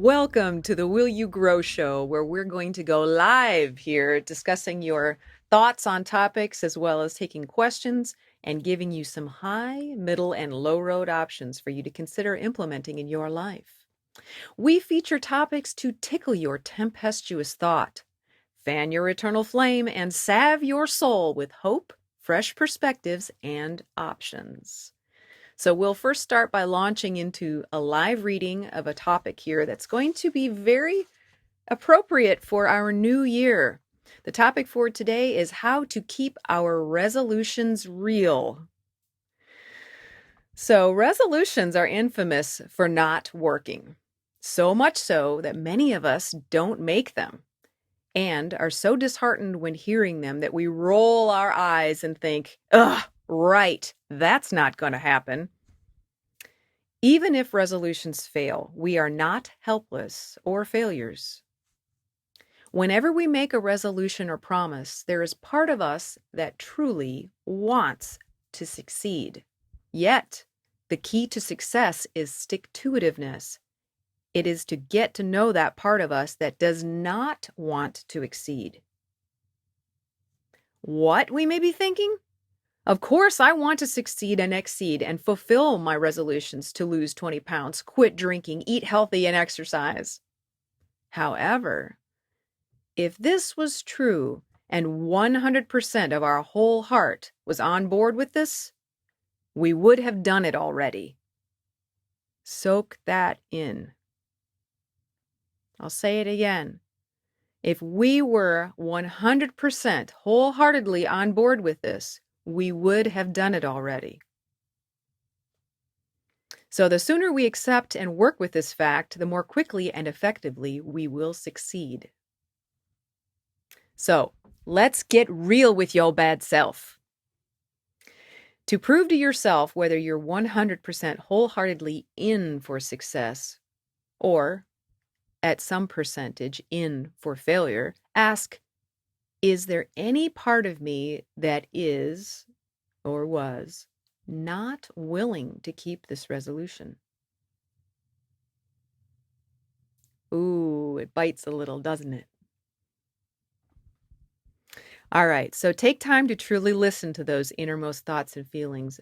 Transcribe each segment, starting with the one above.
Welcome to the Will You Grow Show, where we're going to go live here discussing your thoughts on topics as well as taking questions and giving you some high, middle, and low road options for you to consider implementing in your life. We feature topics to tickle your tempestuous thought, fan your eternal flame, and salve your soul with hope, fresh perspectives, and options. So we'll first start by launching into a live reading of a topic here that's going to be very appropriate for our new year. The topic for today is how to keep our resolutions real. So resolutions are infamous for not working, so much so that many of us don't make them and are so disheartened when hearing them that we roll our eyes and think, ugh, right, that's not going to happen. Even if resolutions fail, we are not helpless or failures. Whenever we make a resolution or promise, there is part of us that truly wants to succeed. Yet, the key to success is stick-to-itiveness. It is to get to know that part of us that does not want to exceed. What, we may be thinking? Of course, I want to succeed and exceed and fulfill my resolutions to lose 20 pounds, quit drinking, eat healthy, and exercise. However, if this was true and 100% of our whole heart was on board with this, we would have done it already. Soak that in. I'll say it again. If we were 100% wholeheartedly on board with this, we would have done it already. So the sooner we accept and work with this fact, the more quickly and effectively we will succeed. So let's get real with your bad self. To prove to yourself whether you're 100% wholeheartedly in for success or at some percentage in for failure, ask, is there any part of me that is or was not willing to keep this resolution? Ooh, it bites a little, doesn't it? All right, so take time to truly listen to those innermost thoughts and feelings,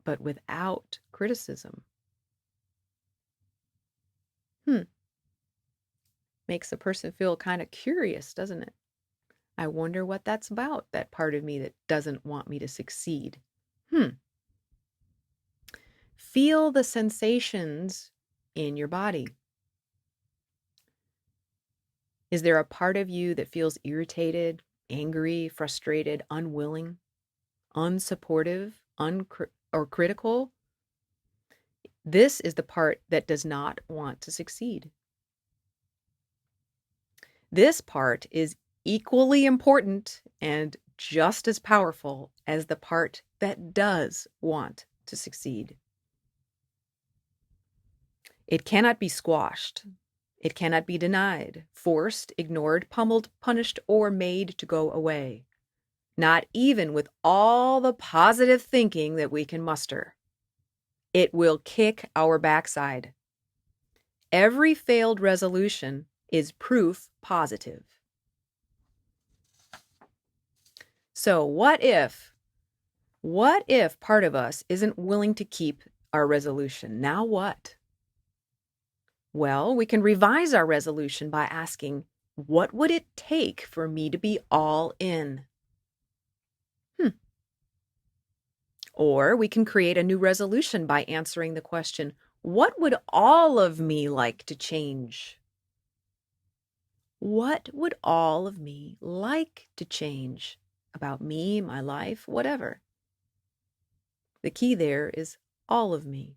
but without criticism. Makes a person feel kind of curious, doesn't it? I wonder what that's about, that part of me that doesn't want me to succeed. Feel the sensations in your body. Is there a part of you that feels irritated, angry, frustrated, unwilling, unsupportive, or critical? This is the part that does not want to succeed. This part is equally important and just as powerful as the part that does want to succeed. It cannot be squashed. It cannot be denied, forced, ignored, pummeled, punished, or made to go away. Not even with all the positive thinking that we can muster. It will kick our backside. Every failed resolution is proof positive. So what if part of us isn't willing to keep our resolution? Now what? Well, we can revise our resolution by asking, what would it take for me to be all in? Or we can create a new resolution by answering the question, what would all of me like to change? What would all of me like to change about me, my life, whatever? The key there is all of me.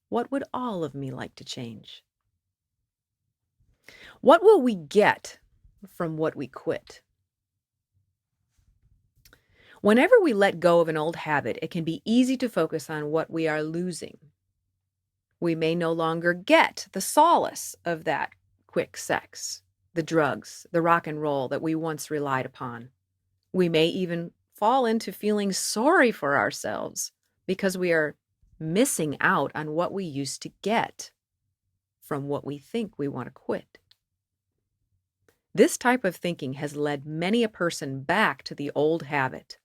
What would all of me like to change? What will we get from what we quit? Whenever we let go of an old habit, it can be easy to focus on what we are losing. We may no longer get the solace of that quick sex, the drugs, the rock and roll that we once relied upon. We may even fall into feeling sorry for ourselves because we are missing out on what we used to get. from what we think we want to quit. This type of thinking has led many a person back to the old habit.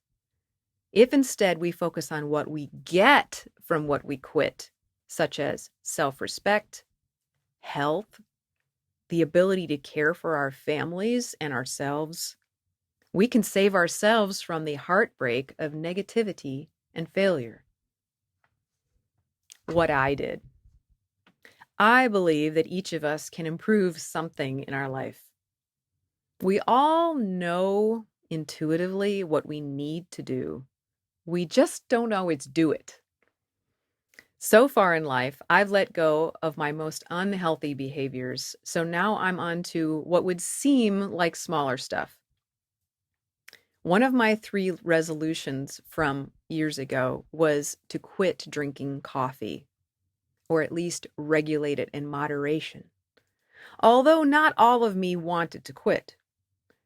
If instead we focus on what we get from what we quit, such as self-respect, health, the ability to care for our families and ourselves, we can save ourselves from the heartbreak of negativity and failure. What I did. I believe that each of us can improve something in our life. We all know intuitively what we need to do. We just don't always do it. So far in life, I've let go of my most unhealthy behaviors, so now I'm on to what would seem like smaller stuff. One of my 3 resolutions from years ago was to quit drinking coffee, or at least regulate it in moderation. Although not all of me wanted to quit.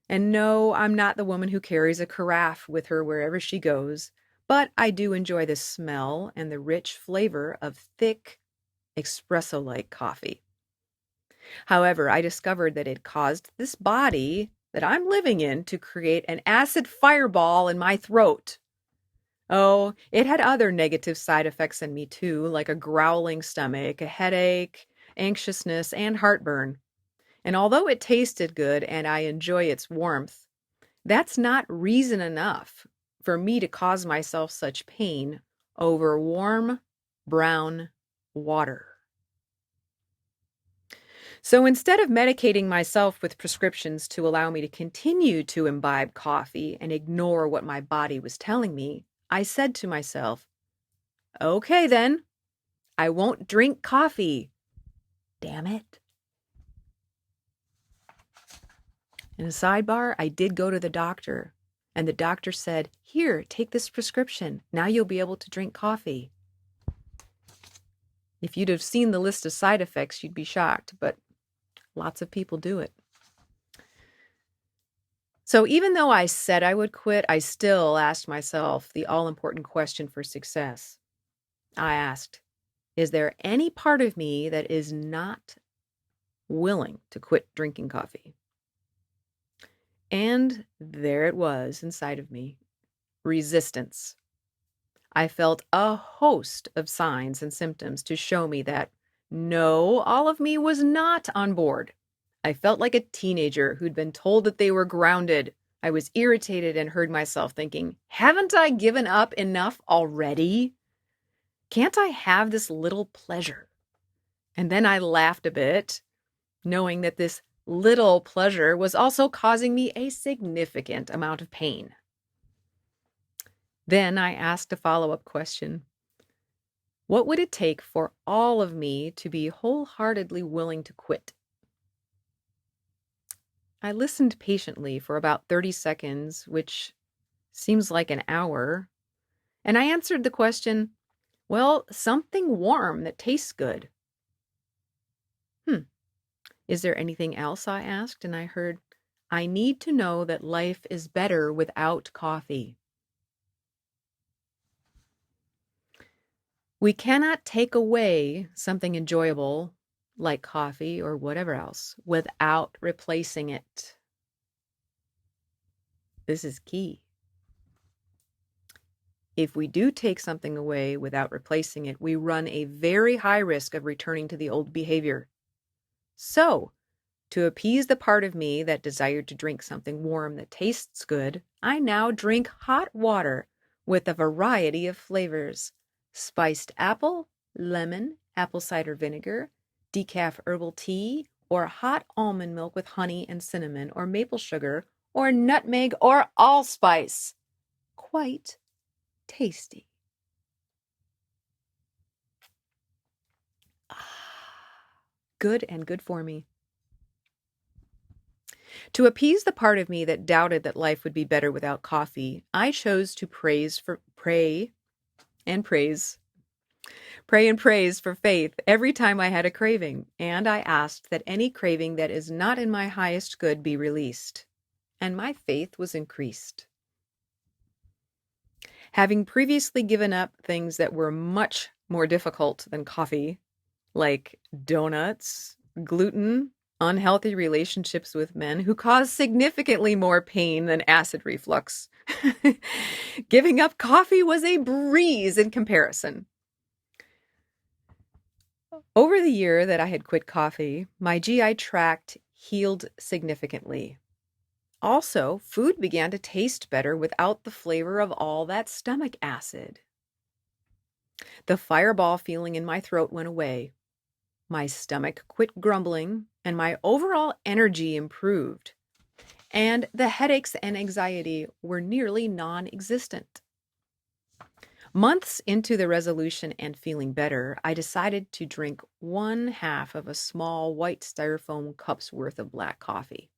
And no, I'm not the woman who carries a carafe with her wherever she goes, but I do enjoy the smell and the rich flavor of thick, espresso-like coffee. However, I discovered that it caused this body that I'm living in to create an acid fireball in my throat. Oh, it had other negative side effects in me too, like a growling stomach, a headache, anxiousness, and heartburn. And although it tasted good and I enjoy its warmth, that's not reason enough for me to cause myself such pain over warm, brown water. So instead of medicating myself with prescriptions to allow me to continue to imbibe coffee and ignore what my body was telling me, I said to myself, okay then, I won't drink coffee. Damn it. In a sidebar, I did go to the doctor, and the doctor said, here, take this prescription. Now you'll be able to drink coffee. If you'd have seen the list of side effects, you'd be shocked, but lots of people do it. So even though I said I would quit, I still asked myself the all-important question for success. I asked, is there any part of me that is not willing to quit drinking coffee? And there it was inside of me, resistance. I felt a host of signs and symptoms to show me that no, all of me was not on board. I felt like a teenager who'd been told that they were grounded. I was irritated and heard myself thinking, haven't I given up enough already? Can't I have this little pleasure? And then I laughed a bit, knowing that this little pleasure was also causing me a significant amount of pain. Then I asked a follow-up question. What would it take for all of me to be wholeheartedly willing to quit? I listened patiently for about 30 seconds, which seems like an hour, and I answered the question, well, something warm that tastes good. Is there anything else? I asked, and I heard, I need to know that life is better without coffee. We cannot take away something enjoyable, like coffee or whatever else, without replacing it. This is key. If we do take something away without replacing it, we run a very high risk of returning to the old behavior. So, to appease the part of me that desired to drink something warm that tastes good, I now drink hot water with a variety of flavors: spiced apple, lemon, apple cider vinegar, decaf herbal tea, or hot almond milk with honey and cinnamon, or maple sugar, or nutmeg, or allspice. Quite tasty. Good and good for me. To appease the part of me that doubted that life would be better without coffee, I chose to pray and praise for faith every time I had a craving, and I asked that any craving that is not in my highest good be released, and my faith was increased. Having previously given up things that were much more difficult than coffee, like donuts, gluten, unhealthy relationships with men who cause significantly more pain than acid reflux. Giving up coffee was a breeze in comparison. Over the year that I had quit coffee, my GI tract healed significantly. Also, food began to taste better without the flavor of all that stomach acid. The fireball feeling in my throat went away. My stomach quit grumbling, and my overall energy improved. And the headaches and anxiety were nearly non-existent. Months into the resolution and feeling better, I decided to drink 1/2 of a small white styrofoam cup's worth of black coffee.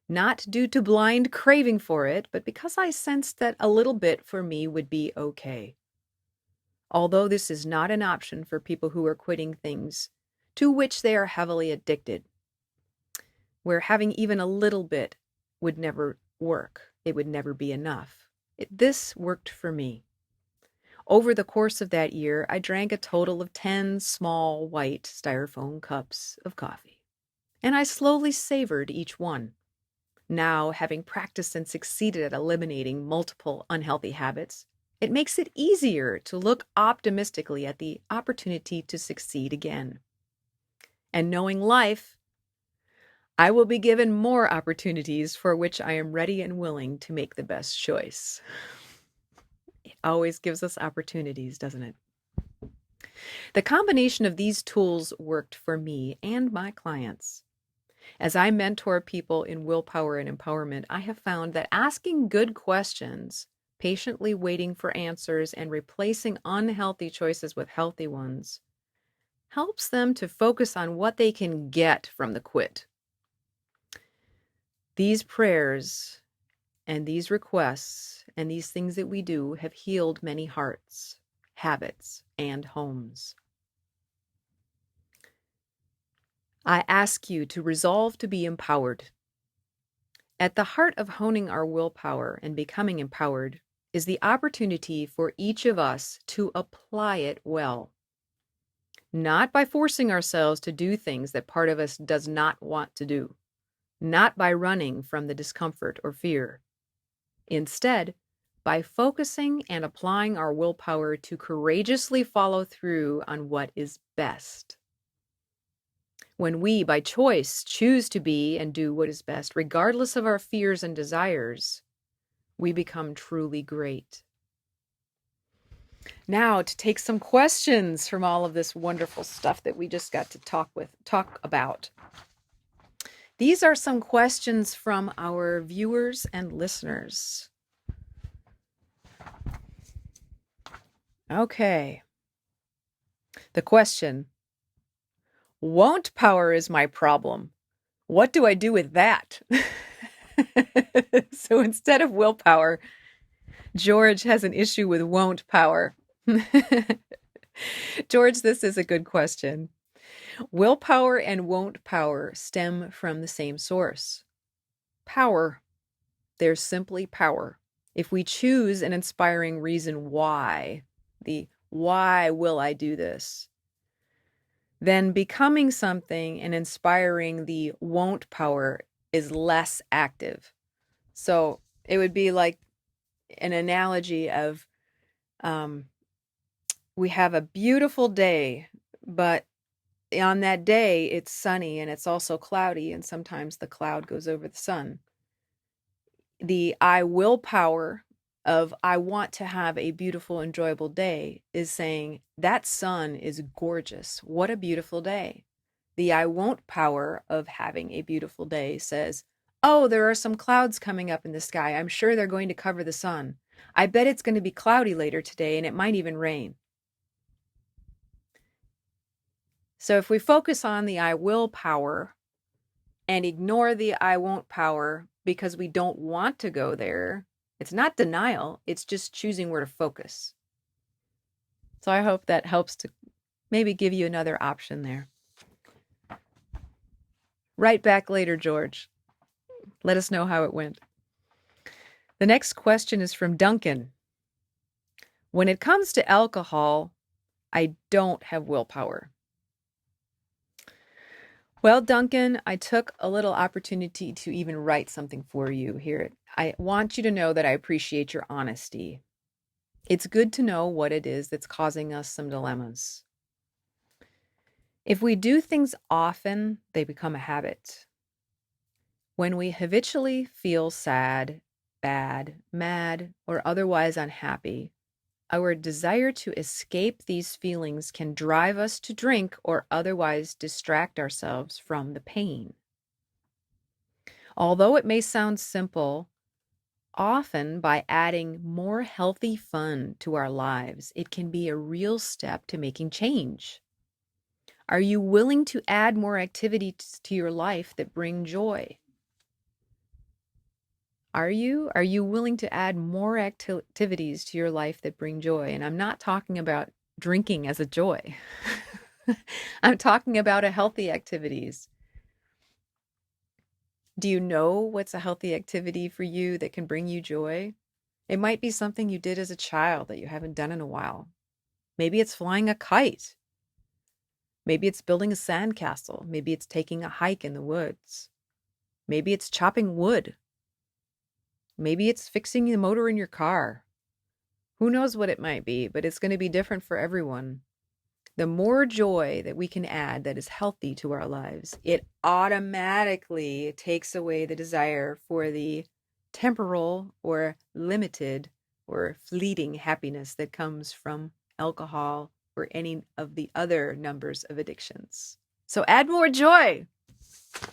Not due to blind craving for it, but because I sensed that a little bit for me would be okay. Although this is not an option for people who are quitting things to which they are heavily addicted, where having even a little bit would never work. It would never be enough. This worked for me. Over the course of that year, I drank a total of 10 small white styrofoam cups of coffee, and I slowly savored each one. Now, having practiced and succeeded at eliminating multiple unhealthy habits, it makes it easier to look optimistically at the opportunity to succeed again. And knowing life, I will be given more opportunities for which I am ready and willing to make the best choice. It always gives us opportunities, doesn't it? The combination of these tools worked for me and my clients. As I mentor people in willpower and empowerment, I have found that asking good questions, patiently waiting for answers, and replacing unhealthy choices with healthy ones helps them to focus on what they can get from the quit. These prayers and these requests and these things that we do have healed many hearts, habits, and homes. I ask you to resolve to be empowered. At the heart of honing our willpower and becoming empowered is the opportunity for each of us to apply it well. Not by forcing ourselves to do things that part of us does not want to do. Not by running from the discomfort or fear. Instead, by focusing and applying our willpower to courageously follow through on what is best. When we, by choice, choose to be and do what is best, regardless of our fears and desires, we become truly great. Now, to take some questions from all of this wonderful stuff that we just got to talk about. These are some questions from our viewers and listeners. Okay. The question: won't power is my problem. What do I do with that? So instead of willpower, George has an issue with won't power. George, this is a good question. Willpower and won't power stem from the same source. Power. There's simply power. If we choose an inspiring reason why, the why will I do this, then becoming something and inspiring the won't power is less active. So it would be like an analogy of we have a beautiful day, but on that day it's sunny and it's also cloudy, and sometimes the cloud goes over the sun. The I will power of I want to have a beautiful, enjoyable day is saying that sun is gorgeous. What a beautiful day. The I won't power of having a beautiful day says, oh, there are some clouds coming up in the sky. I'm sure they're going to cover the sun. I bet it's going to be cloudy later today and it might even rain. So if we focus on the I will power and ignore the I won't power because we don't want to go there, it's not denial, it's just choosing where to focus. So I hope that helps to maybe give you another option there. Write back later, George. Let us know how it went. The next question is from Duncan. When it comes to alcohol, I don't have willpower. Well, Duncan, I took a little opportunity to even write something for you here. I want you to know that I appreciate your honesty. It's good to know what it is that's causing us some dilemmas. If we do things often, they become a habit. When we habitually feel sad, bad, mad, or otherwise unhappy, our desire to escape these feelings can drive us to drink or otherwise distract ourselves from the pain. Although it may sound simple, often by adding more healthy fun to our lives, it can be a real step to making change. Are you willing to add more activities to your life that bring joy? Are you? Are you willing to add more activities to your life that bring joy? And I'm not talking about drinking as a joy. I'm talking about a healthy activities. Do you know what's a healthy activity for you that can bring you joy? It might be something you did as a child that you haven't done in a while. Maybe it's flying a kite. Maybe it's building a sandcastle. Maybe it's taking a hike in the woods. Maybe it's chopping wood. Maybe it's fixing the motor in your car. Who knows what it might be, but it's going to be different for everyone. The more joy that we can add that is healthy to our lives, it automatically takes away the desire for the temporal or limited or fleeting happiness that comes from alcohol or any of the other numbers of addictions. So add more joy.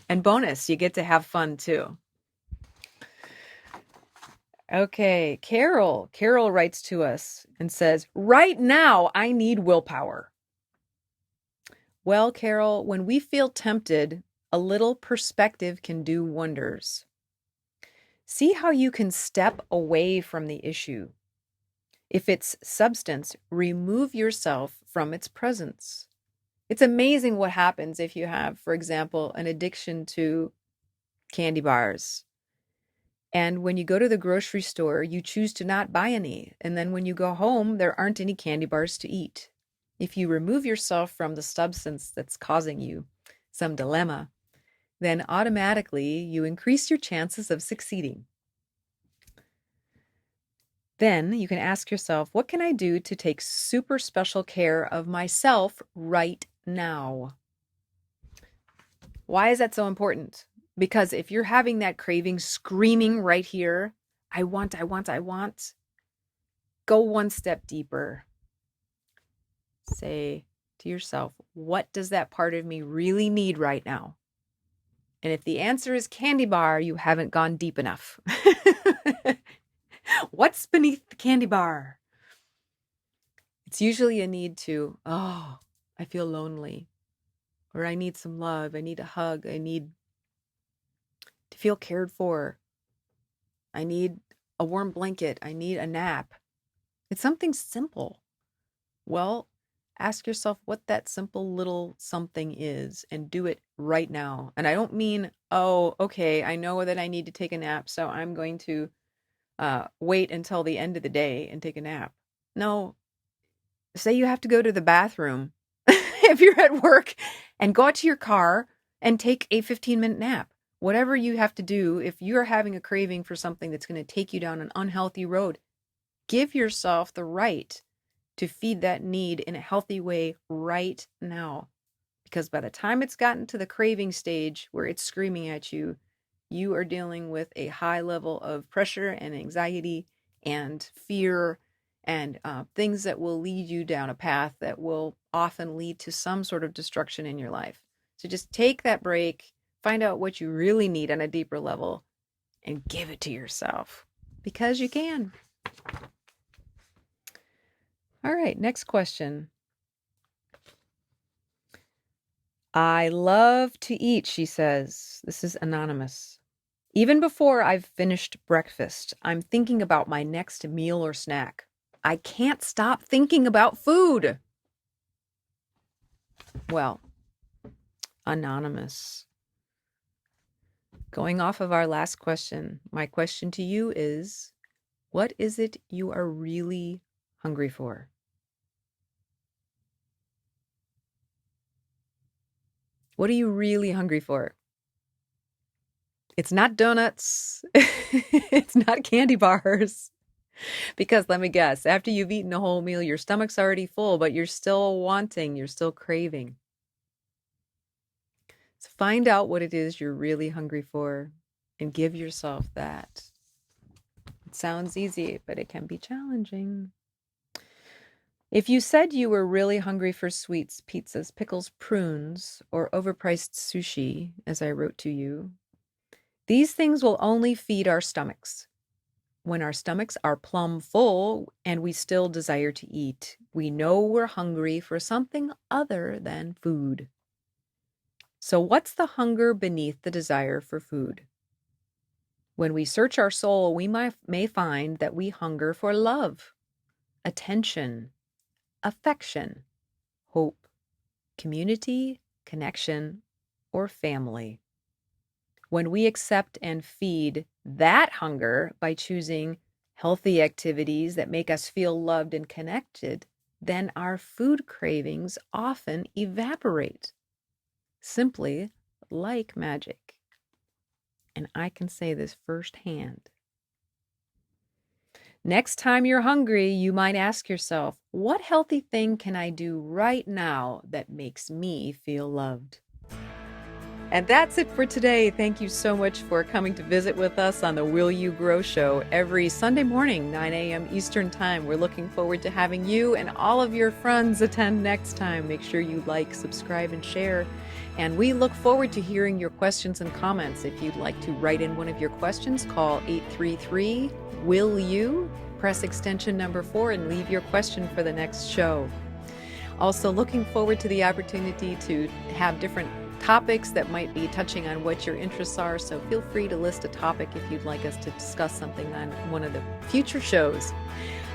And bonus, you get to have fun too. Okay, Carol. Carol writes to us and says, right now I need willpower. Well, Carol, when we feel tempted, a little perspective can do wonders. See how you can step away from the issue. If it's substance, remove yourself from its presence. It's amazing what happens if you have, for example, an addiction to candy bars. And when you go to the grocery store, you choose to not buy any. And then when you go home, there aren't any candy bars to eat. If you remove yourself from the substance that's causing you some dilemma, then automatically you increase your chances of succeeding. Then you can ask yourself, what can I do to take super special care of myself right now? Why is that so important? Because if you're having that craving screaming right here, I want, go one step deeper. Say to yourself, what does that part of me really need right now? And if the answer is candy bar, you haven't gone deep enough. What's beneath the candy bar? It's usually a need to, oh, I feel lonely. Or I need some love. I need a hug. I need to feel cared for. I need a warm blanket. I need a nap. It's something simple. Well, ask yourself what that simple little something is and do it right now. And I don't mean, oh, okay, I know that I need to take a nap, so I'm going to wait until the end of the day and take a nap. No, say you have to go to the bathroom if you're at work and go out to your car and take a 15-minute nap. Whatever you have to do, if you're having a craving for something that's going to take you down an unhealthy road, give yourself the right to feed that need in a healthy way right now. Because by the time it's gotten to the craving stage where it's screaming at you, you are dealing with a high level of pressure and anxiety and fear and things that will lead you down a path that will often lead to some sort of destruction in your life. So just take that break, find out what you really need on a deeper level, and give it to yourself because you can. All right, next question. I love to eat, she says. This is anonymous. Even before I've finished breakfast, I'm thinking about my next meal or snack. I can't stop thinking about food. Well, anonymous. Going off of our last question, my question to you is, what is it you are really hungry for? What are you really hungry for? It's not donuts. It's not candy bars. Because let me guess, after you've eaten a whole meal, your stomach's already full, but you're still wanting, you're still craving. So find out what it is you're really hungry for and give yourself that. It sounds easy, but it can be challenging. If you said you were really hungry for sweets, pizzas, pickles, prunes, or overpriced sushi, as I wrote to you, these things will only feed our stomachs. When our stomachs are plumb full and we still desire to eat, we know we're hungry for something other than food. So what's the hunger beneath the desire for food? When we search our soul, we may find that we hunger for love, attention, affection, hope, community, connection, or family. When we accept and feed that hunger by choosing healthy activities that make us feel loved and connected, then our food cravings often evaporate, simply like magic. And I can say this firsthand. Next time you're hungry, you might ask yourself, what healthy thing can I do right now that makes me feel loved? And that's it for today. Thank you so much for coming to visit with us on the Will You Grow Show every Sunday morning, 9 a.m. Eastern Time. We're looking forward to having you and all of your friends attend next time. Make sure you like, subscribe, and share. And we look forward to hearing your questions and comments. If you'd like to write in one of your questions, call 833-WILL-YOU, press extension number 4, and leave your question for the next show. Also, looking forward to the opportunity to have different topics that might be touching on what your interests are. So feel free to list a topic if you'd like us to discuss something on one of the future shows.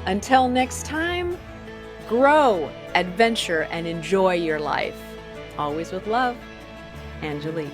Until next time, grow, adventure, and enjoy your life. Always with love, Angelique.